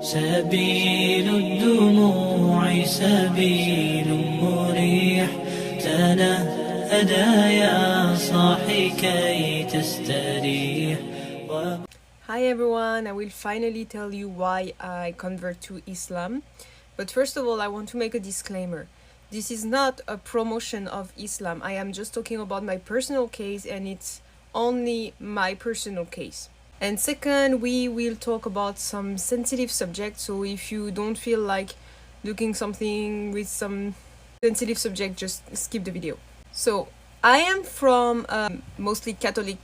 سبيل الدموع سبيل مريح تنهدى يا صاحي كي تستريح. Hi everyone, I will finally tell you why I convert to Islam. But first of all, I want to make a disclaimer. This is not a promotion of Islam. I am just talking about my personal case, and it's only my personal case. And second, we will talk about some sensitive subjects, so if you don't feel like looking something with some sensitive subject, just skip the video. So, I am from a mostly Catholic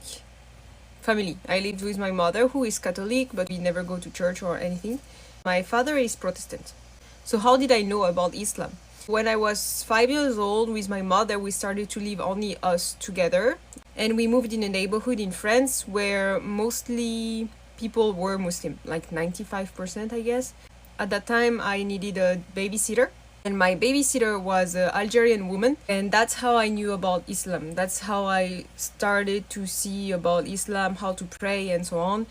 family. I lived with my mother, who is Catholic, but we never go to church or anything. My father is Protestant. So how did I know about Islam? When I was 5 years old with my mother, we started to live only us together. And we moved in a neighborhood in France where mostly people were Muslim, like 95%, I guess. At that time, I needed a babysitter. And my babysitter was an Algerian woman. And that's how I knew about Islam. That's how I started to see about Islam, how to pray, and so on.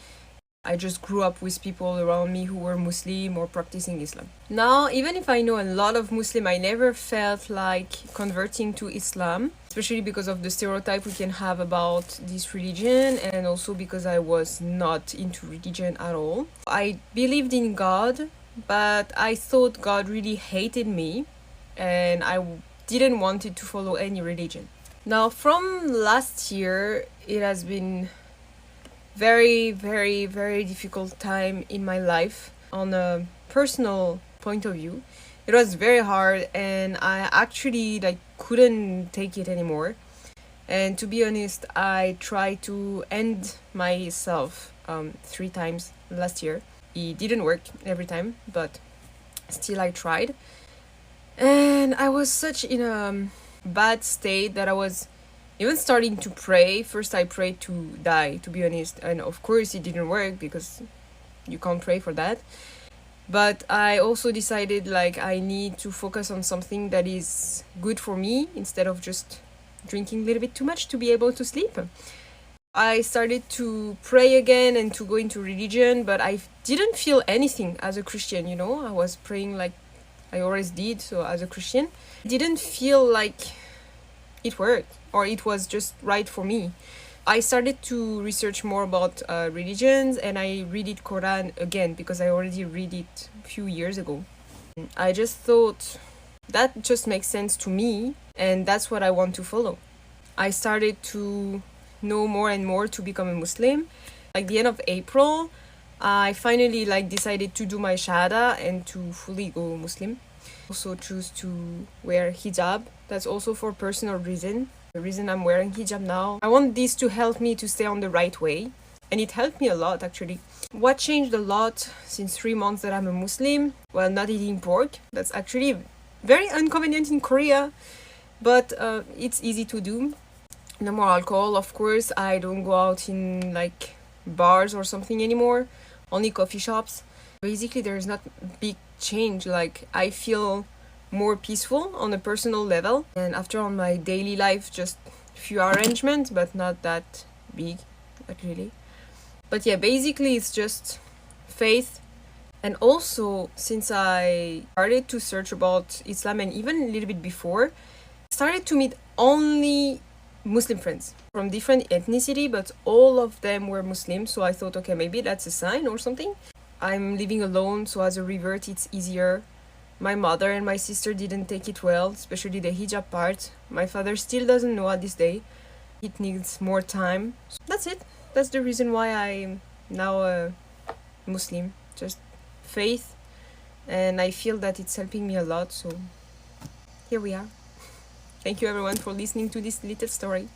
I just grew up with people around me who were Muslim or practicing Islam. Now, even if I know a lot of Muslim, I never felt like converting to Islam, especially because of the stereotype we can have about this religion, and also because I was not into religion at all. I believed in God, but I thought God really hated me, and I didn't want to follow any religion. Now, from last year, it has been very, very, very difficult time in my life on a personal point of view. It was very hard, and I actually couldn't take it anymore. And to be honest, I tried to end myself 3 times last year. It didn't work every time, but still I tried. And I was such in a bad state that I was even starting to pray. First I prayed to die, to be honest, and of course it didn't work because you can't pray for that. But I also decided I need to focus on something that is good for me instead of just drinking a little bit too much to be able to sleep. I started to pray again and to go into religion, but I didn't feel anything as a Christian, I was praying like I always did, so as a Christian. I didn't feel like it worked, or it was just right for me. I started to research more about religions, and I read it Quran again because I already read it a few years ago. I just thought that just makes sense to me, and that's what I want to follow. I started to know more and more to become a Muslim. Like the end of April, I finally decided to do my shahada and to fully go Muslim. Also choose to wear hijab. That's also for personal reason. The reason I'm wearing hijab now, I want this to help me to stay on the right way. And it helped me a lot, actually. What changed a lot since 3 months that I'm a Muslim? Well, not eating pork. That's actually very inconvenient in Korea, but it's easy to do. No more alcohol, of course. I don't go out in bars or something anymore. Only coffee shops. Basically, there's not big change. I feel more peaceful on a personal level, and after on my daily life, just few arrangements, but not that big, not really. But yeah, basically it's just faith. And also, since I started to search about Islam, and even a little bit before, I started to meet only Muslim friends from different ethnicity, but all of them were Muslim. So I thought, okay, maybe that's a sign or something. I'm living alone, so as a revert it's easier. My mother and my sister didn't take it well, especially the hijab part. My father still doesn't know at this day. It needs more time. So that's it. That's the reason why I'm now a Muslim. Just faith. And I feel that it's helping me a lot, so here we are. Thank you everyone for listening to this little story.